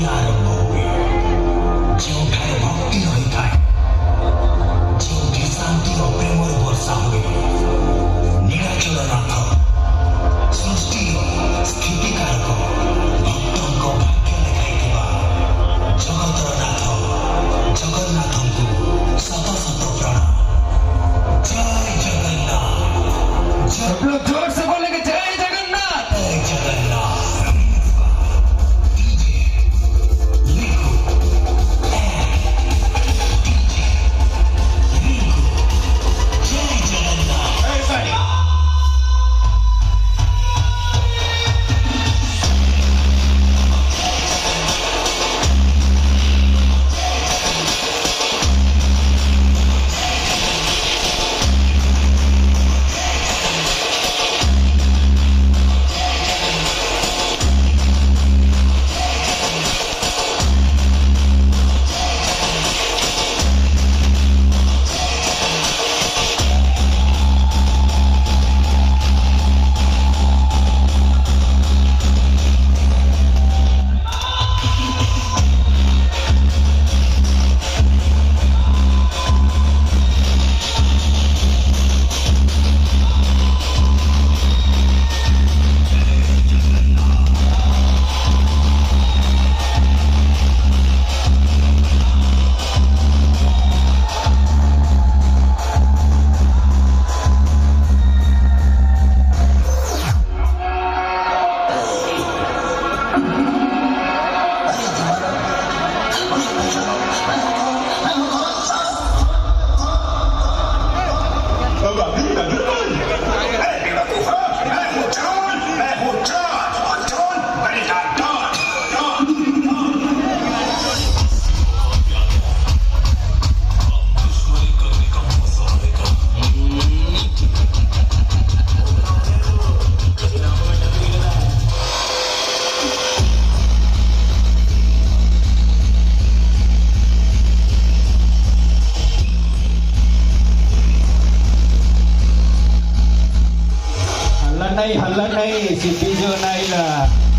आरंभ हुए ଯେଉଁଠାରେ ଭକ୍ତି ରହିଥାଏ ଯେଉଁଠି ଶାନ୍ତି ଓ ପ୍ରେମର ବର୍ଷା ହୁଏ ନୀଳାଚଳ ନାଥ ସୃଷ୍ଟିର ସ୍ଥିତିକାରକ ଭକ୍ତଙ୍କ ଭାଗ୍ୟ ଲେଖାଇଥିବା ଜଗତର ନାଥ ଜଗନ୍ନାଥଙ୍କୁ ଶତ ଶତ ପ୍ରଣାମ। ଜୟ ଜଗନ୍ନାଥ। सब लोग जोर से बोलेंगे जय जगन्नाथ। जय जगन्नाथ। हल्ला नाही, सिद्धी जो नाही ना।